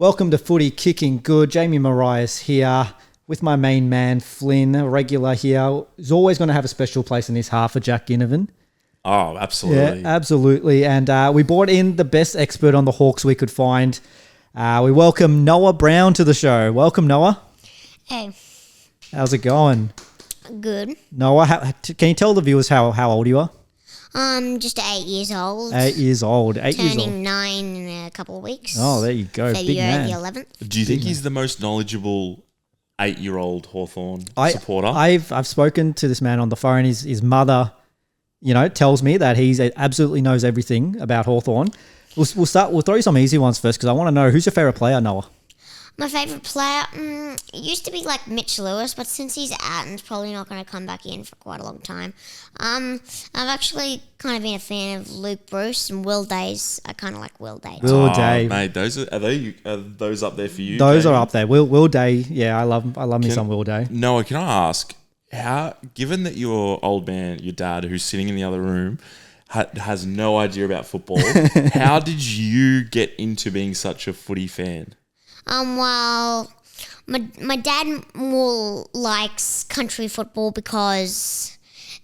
Welcome to Footy Kickin Good. Jamie Moraes here with my main man, Flynn, a regular here. He's always going to have a special place in his heart for Jack Ginnivan. Oh, absolutely. Yeah, absolutely. And we brought in the best expert on the Hawks we could find. We welcome Noah Brown to the show. Welcome, Noah. Hey. How's it going? Good. Noah, can you tell the viewers how old you are? Just 8 years old. 8 years old. Turning 9 in a couple of weeks. Oh, there you go. February Big man. the 11th. Do you think he's the most knowledgeable 8-year-old Hawthorn supporter? I've spoken to this man on the phone. His mother, tells me that he absolutely knows everything about Hawthorn. We'll throw you some easy ones first because I want to know, who's your favourite player, Noah? My favourite player, it used to be like Mitch Lewis, but since he's out and is probably not going to come back in for quite a long time, I've actually kind of been a fan of Luke Bruce and Will Days. I kind of like Will Day. Will Day, mate, are those up there for you? Those Jamie? are up there. Will Day, yeah, I love me some Will Day. Noah, can I ask, given that your old man, your dad, who's sitting in the other room, has no idea about football, how did you get into being such a footy fan? Well, my dad more likes country football because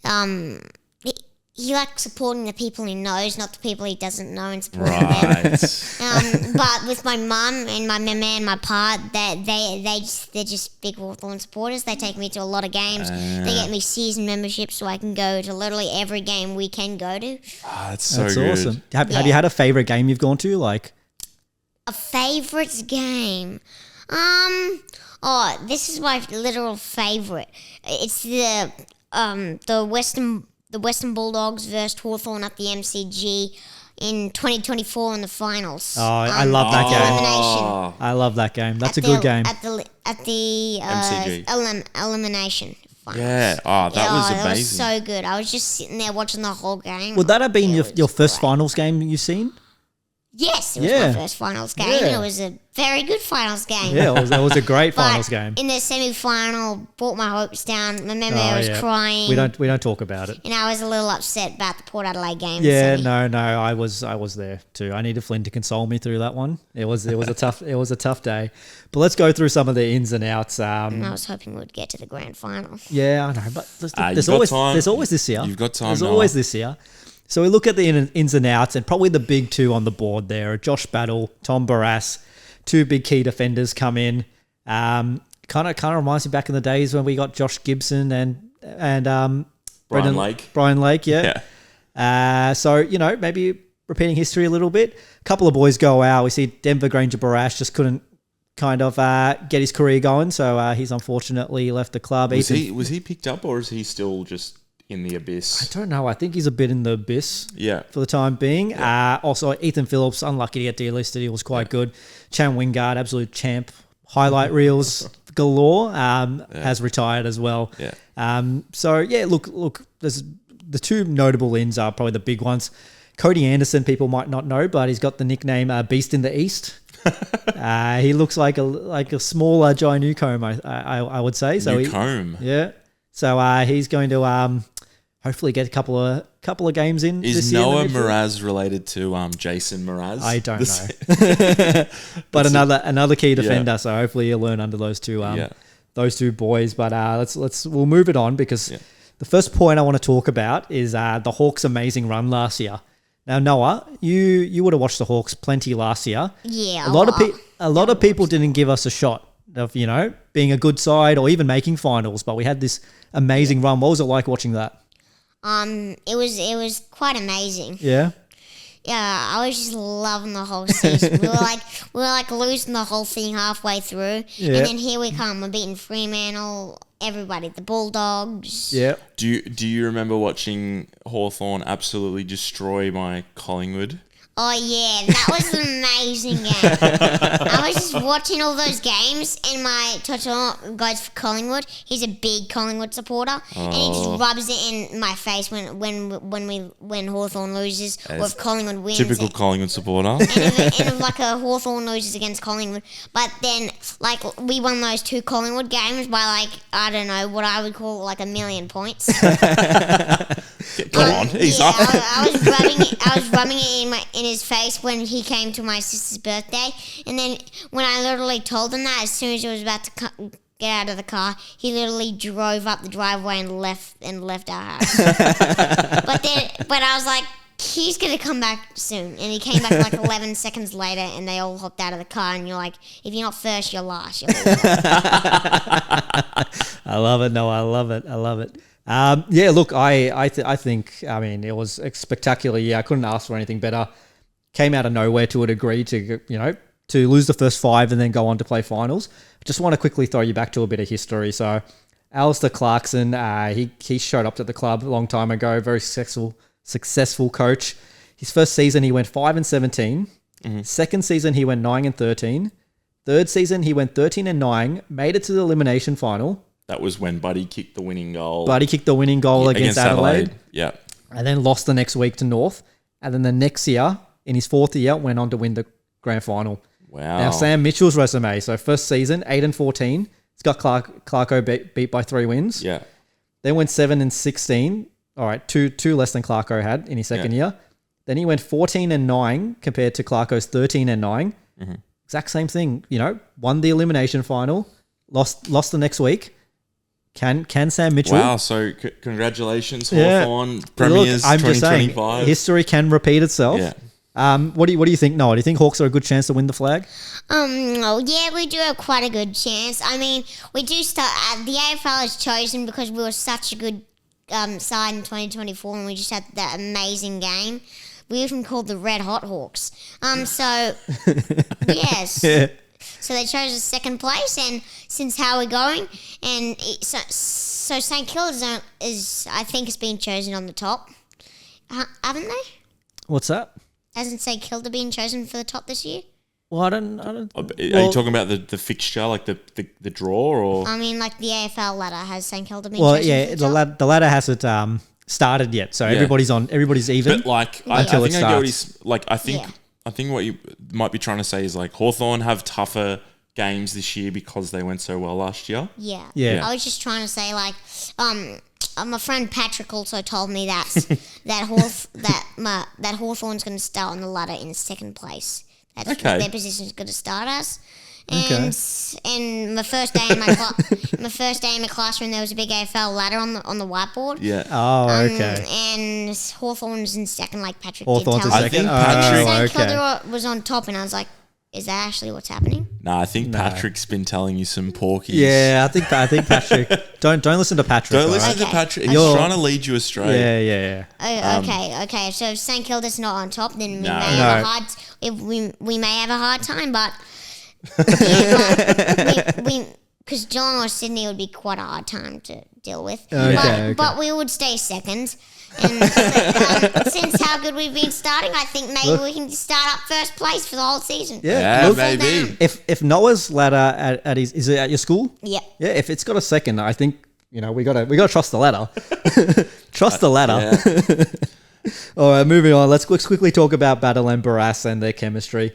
he likes supporting the people he knows, not the people he doesn't know, and supporting them. But with my mum and my mama and my pa, they're just big Hawthorn supporters. They take me to a lot of games. They get me season memberships so I can go to literally every game we can go to. That's good. Awesome. Have Yeah. you had a favourite game you've gone to? A favourite game? This is my literal favourite. It's the Western Bulldogs versus Hawthorn at the MCG in 2024 in the finals. Oh, I love that game. Elimination. I love that game. That's a good game. At the MCG. Elimination finals. Yeah. Oh, that was amazing. That was so good. I was just sitting there watching the whole game. Would that have been your first great. finals game you've seen? Yes, it was my first finals game. Yeah. And it was a very good finals game. Yeah, it was a great But finals game. in the semi-final, brought my hopes down. My memory was crying. We don't talk about it. And I was a little upset about the Port Adelaide game. Yeah, no, I was there too. I needed Flynn to console me through that one. It was a tough day. But let's go through some of the ins and outs. And I was hoping we'd get to the grand final. Yeah, I know, but there's always this year. You've got time. There's always this year. So we look at the ins and outs, and probably the big two on the board there are Josh Battle, Tom Moraes, two big key defenders come in. Kind of reminds me back in the days when we got Josh Gibson and Brian Lake. Brian Lake, yeah. So maybe repeating history a little bit. A couple of boys go out. We see Denver Granger Barash just couldn't kind of get his career going, so he's unfortunately left the club. Was he picked up, or is he still just in the abyss? I don't know. I think he's a bit in the abyss for the time being. Yeah. Also, Ethan Phillips, unlucky to get delisted. He was quite good. Chan Wingard, absolute champ. Highlight reels galore, has retired as well. Yeah. Look, there's the two notable ins are probably the big ones. Cody Anderson, people might not know, but he's got the nickname Beast in the East. He looks like a smaller Jai Newcomb, I would say. So Newcomb. So he's going to hopefully get a couple of games in. Is this year Noah Moraes related to Jason Moraes? I don't know, but another key defender. Yeah. So hopefully you'll learn under those two boys. But we'll move it on because the first point I want to talk about is the Hawks' amazing run last year. Now, Noah, you would have watched the Hawks plenty last year. Yeah, a lot of people didn't give us a shot of being a good side or even making finals, but we had this amazing run. What was it like watching that? It was quite amazing. Yeah. Yeah, I was just loving the whole season. we were like losing the whole thing halfway through, and then here we come. We're beating Fremantle, everybody, the Bulldogs. Yeah. Do you remember watching Hawthorn absolutely destroy my Collingwood? Oh, yeah, that was an amazing game. I was just watching all those games, and my Toto goes for Collingwood. He's a big Collingwood supporter, and he just rubs it in my face when Hawthorn loses or if Collingwood wins. Typical Collingwood supporter. And if like a Hawthorn loses against Collingwood. But then, we won those two Collingwood games by, I don't know, what I would call, 1 million points. Come on, he's up. I was rubbing it in in his face when he came to my sister's birthday. And then when I literally told him that, as soon as he was about to get out of the car, he literally drove up the driveway and left our house. But I was like, he's going to come back soon. And he came back like 11 seconds later, and they all hopped out of the car. And you're like, if you're not first, you're last. You're I love it. No, I love it. Yeah, look, I think, I mean, it was a spectacular year. I couldn't ask for anything better. Came out of nowhere to a degree to, to lose the first 5 and then go on to play finals. Just want to quickly throw you back to a bit of history. So, Alistair Clarkson, he showed up to the club a long time ago, very successful coach. His first season, he went 5-17. Mm-hmm. Second season, he went 9-13. Third season, he went 13-9, made it to the elimination final. That was when Buddy kicked the winning goal. Against Adelaide. Yeah. And then lost the next week to North. And then the next year, in his 4th year, went on to win the grand final. Wow. Now, Sam Mitchell's resume. So, first season, 8-14. Scott Clarko beat by 3 wins. Yeah. Then went 7-16. All right, two less than Clarko had in his second year. Then he went 14-9 compared to Clarko's 13-9. Mm-hmm. Exact same thing. Won the elimination final, lost the next week. Can Sam Mitchell? Wow! So congratulations, Hawthorn Premiers. Look, I'm 2025. just saying, history can repeat itself. Yeah. What do you think, Noah? Do you think Hawks are a good chance to win the flag? Yeah, we do have quite a good chance. I mean, we do start. The AFL is chosen because we were such a good side in 2024, and we just had that amazing game. We even called the Red Hot Hawks. So yes. Yeah. So they chose us second place, and since how we're going, and so St Kilda is I think has been chosen on the top, haven't they? What's that? Hasn't St Kilda been chosen for the top this year? Well, I don't. Are you talking about the fixture, like the draw, or? I mean, like the AFL ladder, has St Kilda been chosen? Well, yeah, the ladder hasn't started yet, so everybody's even. But like, until I it think starts. I think what you might be trying to say is like Hawthorn have tougher games this year because they went so well last year. Yeah. I was just trying to say like, my friend Patrick also told me that that Hawthorn's going to start on the ladder in second place. That's what their position is going to start as. And my first day in my classroom, there was a big AFL ladder on the whiteboard. Yeah. Oh, okay. And Hawthorn's in second, like Patrick Hawthorn's did in tell me. I think Patrick. St Kilda was on top, and I was like, is that actually what's happening? Nah, I think Patrick's been telling you some porkies. Yeah, I think Patrick. don't listen to Patrick. Don't listen to Patrick. He's trying to lead you astray. Yeah. Okay. So if St Kilda's not on top, then we may have a hard time, but. Because Geelong or Sydney would be quite a hard time to deal with. But we would stay second. And since how good we've been starting, I think maybe we can start up first place for the whole season. Yeah, maybe. If Noah's ladder at his, is it at your school? Yeah. Yeah, if it's got a second, I think we gotta trust the ladder. Trust the ladder. Yeah. All right, moving on. Let's quickly talk about Battle and Moraes and their chemistry.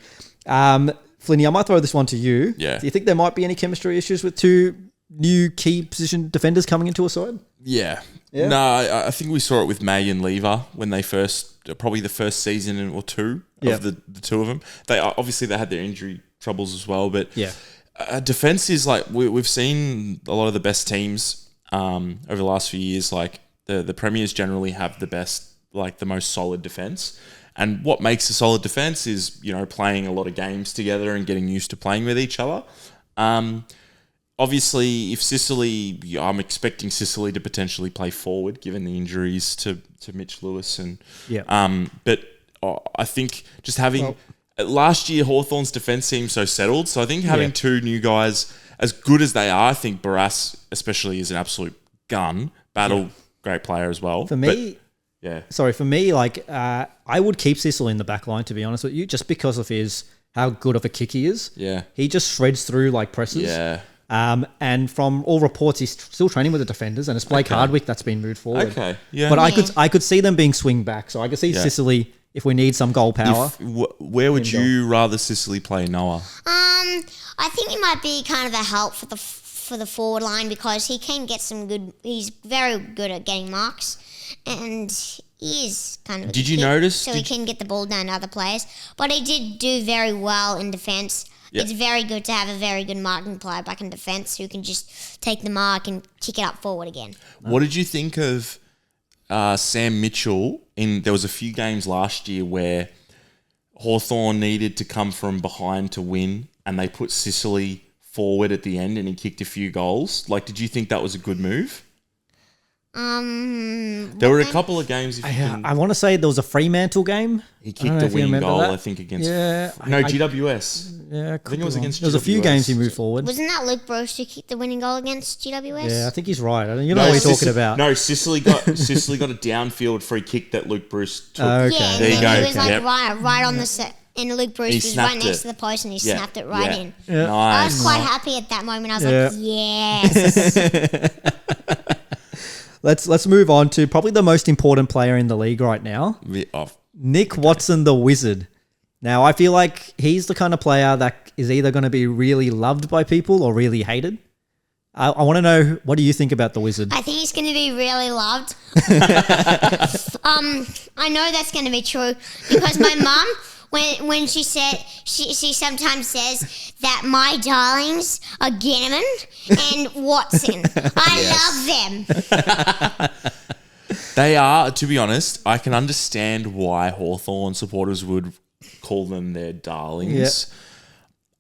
Flinny, I might throw this one to you. Yeah. Do you think there might be any chemistry issues with 2 new key position defenders coming into a side? Yeah. No, I think we saw it with May and Lever when they probably the first season or 2 of the 2 of them. They had their injury troubles as well, but defense is like we've seen a lot of the best teams over the last few years. Like the Premiers generally have the best, like the most solid defense. And what makes a solid defense is, playing a lot of games together and getting used to playing with each other. Obviously, if Sicily, I'm expecting Sicily to potentially play forward, given the injuries to Mitch Lewis. But I think just having last year, Hawthorn's defense seemed so settled. So I think having 2 new guys, as good as they are, I think Moraes especially is an absolute gun. Battle, great player as well. For me. For me, I would keep Sicily in the back line, to be honest with you, just because of how good of a kick he is. Yeah. He just shreds through like presses. Yeah. And from all reports, he's still training with the defenders, and it's Blake Hardwick that's been moved forward. Okay. Yeah. But I could see them being swing back, so I could see Sicily if we need some goal power. Where would you rather Sicily play, Noah? I think he might be kind of a help for the forward line because he can get some good. He's very good at getting marks. And he is kind of. Did you notice? So he can get the ball down to other players, but he did do very well in defence. Yep. It's very good to have a very good marking player back in defence who can just take the mark and kick it up forward again. What did you think of Sam Mitchell? There was a few games last year where Hawthorn needed to come from behind to win, and they put Sicily forward at the end, and he kicked a few goals. Like, did you think that was a good move? There were a couple of games. I want to say there was a Fremantle game. He kicked a winning goal, I think, against. Yeah, GWS. Yeah, I think it was against. There was a few games he moved forward. Wasn't that Luke Bruce who kicked the winning goal against GWS? Yeah, I think he's right. You know what we're talking about. No, Sicily got a downfield free kick that Luke Bruce took. Okay. Yeah, there you go. He was like right on the set. And Luke Bruce was right next to the post and he snapped it right in. Yeah. Nice. I was quite happy at that moment. I was like, yes. Let's move on to probably the most important player in the league right now. Nick Watson, the Wizard. Now, I feel like he's the kind of player that is either going to be really loved by people or really hated. I want to know, what do you think about the Wizard? I think he's going to be really loved. I know that's going to be true because my mum, when she said, she sometimes says that my darlings are Ginneman and Watson. I love them. They are, to be honest, I can understand why Hawthorn supporters would call them their darlings. Yep.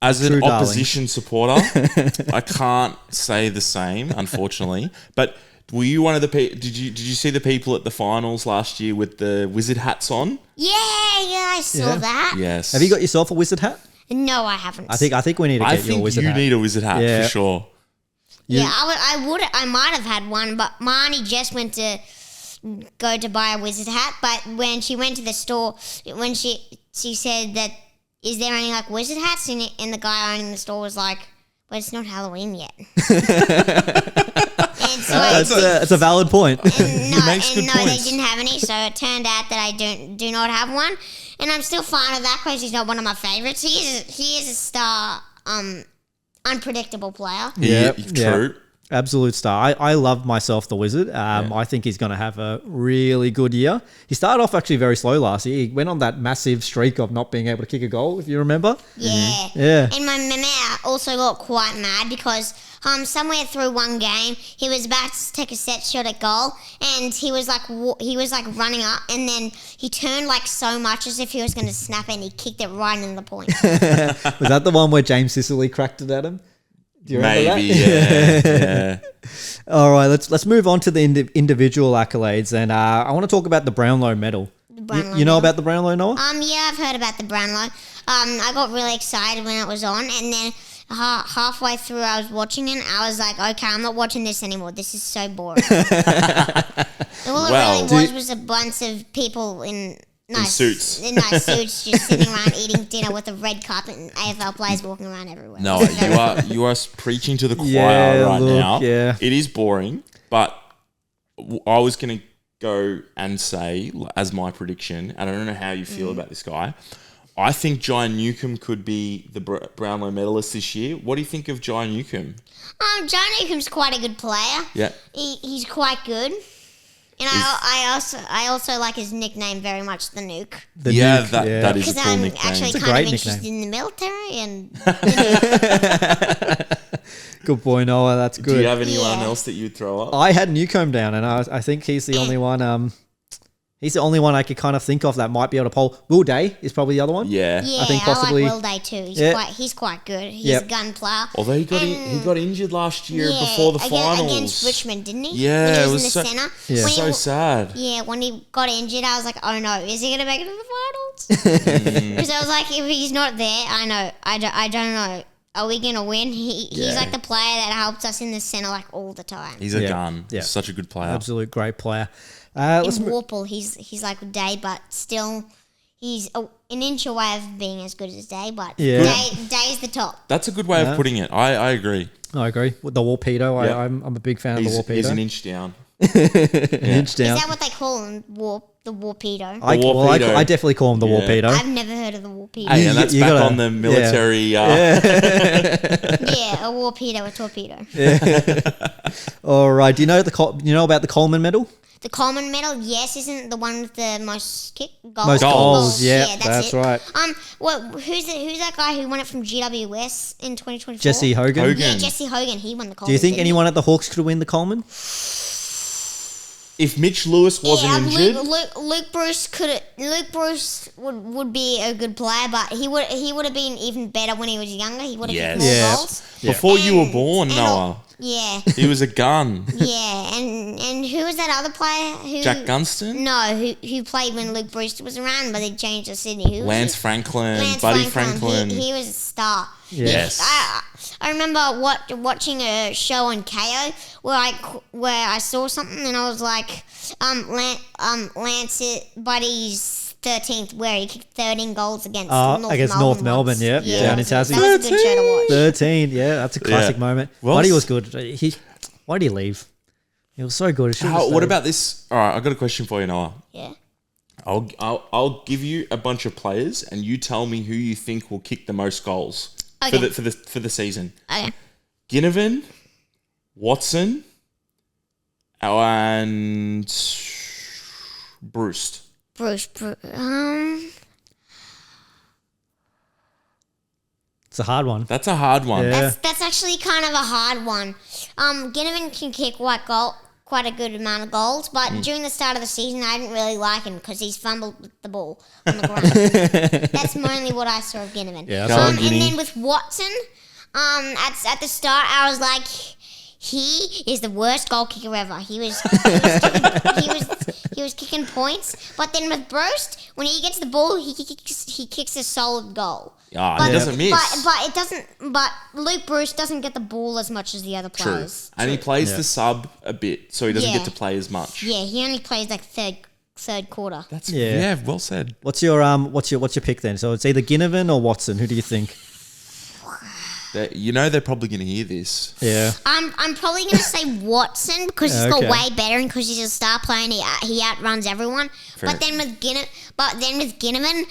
As an opposition supporter, I can't say the same, unfortunately. But were you one of the people? Did you see the people at the finals last year with the Wizard hats on? Yeah, I saw that. Yes. Have you got yourself a Wizard hat? No, I haven't. I think we need to get you a Wizard hat. I think you need a Wizard hat for sure. Yeah, I might have had one, but my auntie just went to go to buy a Wizard hat. But when she went to the store, when she said that, is there any like Wizard hats? And the guy owning the store was like, well, it's not Halloween yet. That's a valid point. No, they didn't have any, so it turned out that I do not have one. And I'm still fine with that because he's not one of my favourites. He is a star, unpredictable player. Yeah, true. Absolute star. I love myself the Wizard. I think he's going to have a really good year. He started off actually very slow last year. He went on that massive streak of not being able to kick a goal, if you remember. Yeah. Mm-hmm. Yeah. And my mama also got quite mad because somewhere through one game he was about to take a set shot at goal and he was like running up and then he turned like so much as if he was going to snap it and he kicked it right in the point. Was that the one where James Sicily cracked it at him? Do you remember that? Yeah. All right, let's move on to the individual accolades, and I want to talk about the Brownlow medal. You know about the Brownlow, Noah? Yeah, I've heard about the Brownlow. I got really excited when it was on, and then halfway through I was watching it, and I was like, okay, I'm not watching this anymore. This is so boring. All it really was a bunch of people in nice suits just sitting around eating dinner with a red carpet and AFL players walking around everywhere. No, you are preaching to the choir now. Yeah. It is boring, but I was going to go and say, as my prediction, and I don't know how you feel about this guy, I think Jai Newcomb could be the Brownlow medalist this year. What do you think of Jai Newcomb? Jai Newcomb's quite a good player. Yeah. He's quite good. And I also like his nickname very much, the Nuke. That is a cool nickname. Because I'm actually kind of interested in the military and Good boy, Noah. That's good. Do you have anyone else that you'd throw up? I had Newcomb down, and I think he's the only one. He's the only one I could kind of think of that might be able to poll. Will Day is probably the other one. Yeah, I think possibly. I like Will Day too. He's quite good. He's a gun player. Although he got injured last year before the finals against Richmond, didn't he? Yeah, when he it was was in the centre. Yeah. So sad. Yeah, when he got injured, I was like, oh no, is he gonna make it to the finals? Because I was like, if he's not there, I don't know. Are we gonna win? He's like the player that helps us in the centre like all the time. He's a gun. Yeah. He's such a good player. Absolute great player. Warple, he's like Day, but still, he's an inch away of being as good as Day. But Day's the top. That's a good way of putting it. I agree. I agree with the Warpedo. I'm a big fan of the Warpedo. He's an inch down. Inch down. Is that what they call him? The Warpedo. I definitely call him the Warpedo. I've never heard of the Warpedo. Hey, and that's back on the military. Yeah, a Warpedo, a torpedo. All right. Do you know about the Coleman medal? the Coleman medal, yes, isn't the one with the most goals? Most goals, yeah, that's right. Who's that guy who won it from GWS in 2024? Jesse Hogan. Yeah, Jesse Hogan. He won the Coleman. Do you think anyone at the Hawks could win the Coleman? If Mitch Lewis wasn't injured, Luke Bruce would be a good player, but he would have been even better when he was younger. He would have kicked more goals. Before you were born, Noah. Yeah. He was a gun. Yeah, and who was that other player? Jack Gunston? No, who played when Luke Bruce was around, but they changed to Sydney. Lance Franklin, Buddy Franklin. He was a star. Yes. I remember watching a show on KO where I saw something and I was like, Lance Buddy's 13th, where he kicked 13 goals against North Melbourne, yeah, down in Tassie. That was a good show to watch. 13, yeah, that's a classic moment. Well, Buddy was good. Why did he leave? He was so good. What about this? All right, I got a question for you, Noah. Yeah. I'll give you a bunch of players, and you tell me who you think will kick the most goals for the season. Okay. Ginnivan, Watson, and Bruce. It's a hard one. That's a hard one. Yeah. That's actually kind of a hard one. Ginnivan can kick quite a good amount of goals, but during the start of the season, I didn't really like him because he's fumbled the ball on the ground. That's mainly what I saw of Ginnivan. Yeah, and then with Watson, at the start, I was like, he is the worst goal kicker ever. He was kicking points, but then with Bruce, when he gets the ball, he kicks a solid goal. He doesn't miss. But Luke Bruce doesn't get the ball as much as the other players. And he plays the sub a bit, so he doesn't get to play as much. Yeah, he only plays like third quarter. That's well said. What's your pick then? So it's either Ginnivan or Watson. Who do you think? They're probably going to hear this. Yeah. I'm probably going to say Watson because he's got way better and because he's a star player and he outruns everyone. But then with Ginnivan,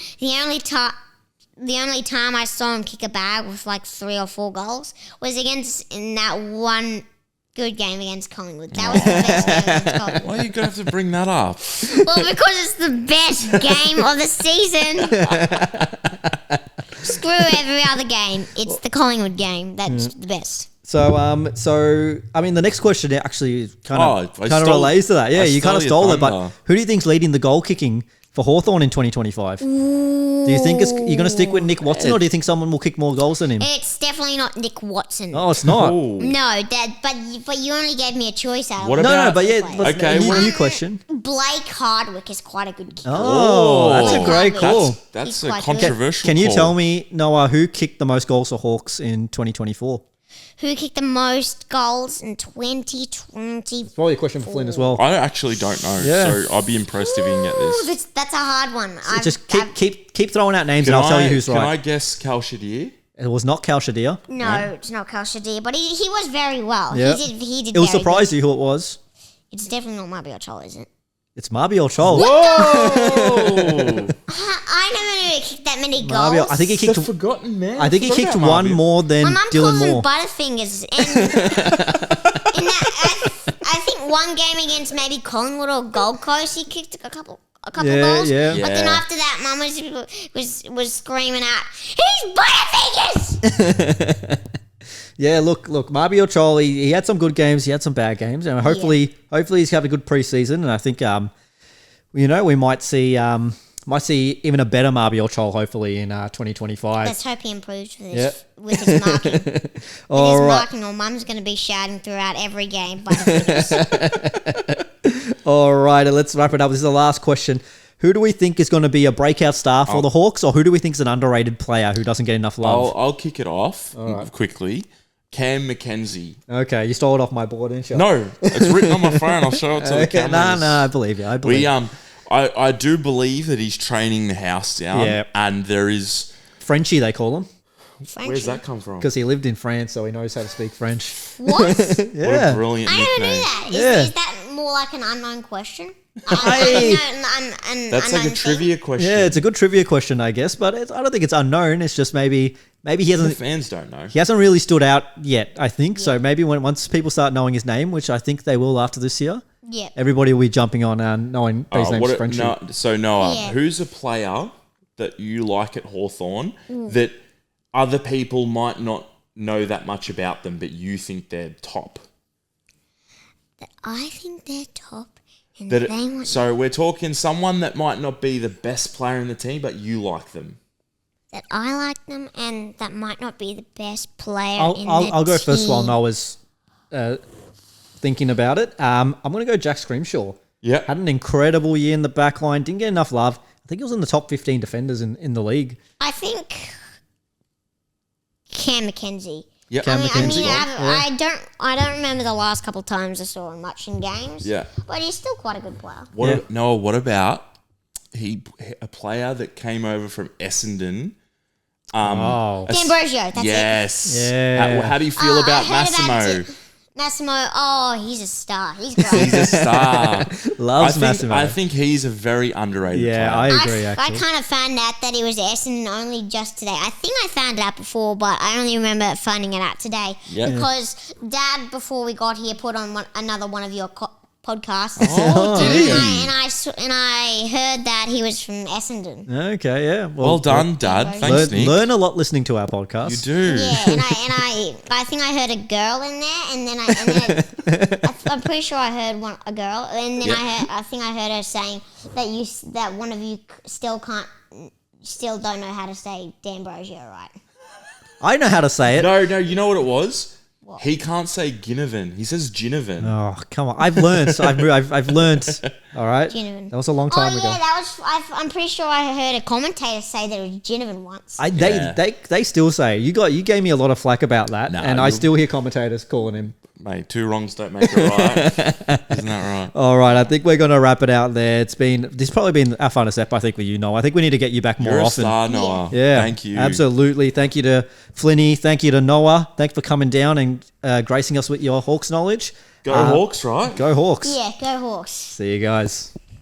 the only time I saw him kick a bag with like 3 or 4 goals was in that one good game against Collingwood. That was the best game against Collingwood. Why are you going to have to bring that up? Well, because it's the best game of the season. Screw every other game. It's the Collingwood game. That's the best. So I mean, the next question actually kind of relates to that. Yeah, you kind of stole it. But who do you think's leading the goal kicking for Hawthorn in 2025? Do you think you're going to stick with Nick Watson, or do you think someone will kick more goals than him? It's definitely not Nick Watson. Oh, it's not. Ooh. No, but you only gave me a choice out. New question. Blake Hardwick is quite a good kicker. Oh, that's a great call. That's a controversial call. Can you call. tell me, Noah, who kicked the most goals for Hawks in 2024? Who kicked the most goals in 2020? Probably a question for Flynn as well. I actually don't know, so I'll be impressed if you can get this. That's a hard one. Just keep throwing out names and I'll tell you who's right. Can I guess Cal Shadir? It was not Cal Shadir. No, it's not Cal Shadir, but he was very well. Yeah. He did. It will surprise you who it was. It's definitely not Mabior Chol, is it? It's Mabior Chol. Whoa! I never knew he kicked that many goals. I think he kicked. The forgotten man. I think he kicked one more than Dylan Moore. My mum calls him Butterfingers. And I think one game against maybe Collingwood or Gold Coast, he kicked a couple goals. Yeah. But then after that, Mum was screaming out, "He's Butterfingers!" Yeah, look, Mabior Chol, he had some good games, he had some bad games, and hopefully he's having a good preseason, and I think we might see even a better Mabior Chol hopefully in 2025. Let's hope he improves with his marking. Marking, or Mum's going to be shouting throughout every game. All right, let's wrap it up. This is the last question. Who do we think is going to be a breakout star for the Hawks, or who do we think is an underrated player who doesn't get enough love? I'll kick it off quickly. Cam McKenzie. Okay, you stole it off my board, didn't you? No, it's written on my phone. I'll show it to the cameras. No, I believe you. I do believe that he's training the house down, and there is Frenchie, they call him. Frenchie. Where's that come from? Because he lived in France, so he knows how to speak French. What? What a brilliant I nickname. never knew that. Is that more like an unknown question? That's like a trivia question. Yeah, it's a good trivia question, I guess, but I don't think it's unknown. It's just maybe he hasn't. The fans don't know. He hasn't really stood out yet, I think. Yeah. So maybe once people start knowing his name, which I think they will after this year. Yeah. Everybody will be jumping on knowing these names friendship. No, so Noah, Yeah. who's a player that you like at Hawthorn that other people might not know that much about them, but you think they're top? That I think they're top. And so we're talking someone that might not be the best player in the team, but you like them. That I like them, and that might not be the best player in the team. I'll go first while Noah's thinking about it. I'm going to go Jack Scrimshaw. Yeah. Had an incredible year in the back line. Didn't get enough love. I think he was in the top 15 defenders in the league. I think Cam McKenzie. Yeah, I don't remember the last couple of times I saw him much in games. Yeah, but he's still quite a good player. Noah, what about a player that came over from Essendon? D'Ambrosio. That's yes. it. Yeah. How do you feel about Massimo? Massimo, he's a star. He's great. He's a star. Massimo. I think he's a very underrated player. Yeah, I agree, actually. I kind of found out that he was Essendon only just today. I think I found it out before, but I only remember finding it out today. Yep. Because Dad, before we got here, put on another one of your podcasts. Oh, and I heard that he was from Essendon. Okay, yeah. Well done, Dad. Thanks, Nick. Learn a lot listening to our podcast. You do. Yeah, and I think I heard a girl in there, and then I'm pretty sure I heard a girl, and then I think I heard her saying that one of you still don't know how to say D'Ambrosio right. I know how to say it. No, you know what it was? What? He can't say Ginnivan. He says Ginnivan. Oh, come on. I've learned. I've learned. All right. Ginnivan. That was a long time ago. I'm pretty sure I heard a commentator say that it was Ginnivan once. They still say you gave me a lot of flack about that, and I still hear commentators calling him. Mate, two wrongs don't make it right. Isn't that right? All right, I think we're going to wrap it out there. This probably been our funnest ep, I think, with you, Noah. I think we need to get you back more You're often. You're a star, Noah. Yeah, thank you. Absolutely. Thank you to Flinny. Thank you to Noah. Thanks for coming down and gracing us with your Hawks knowledge. Go Hawks, right? Go Hawks. Yeah, go Hawks. See you guys.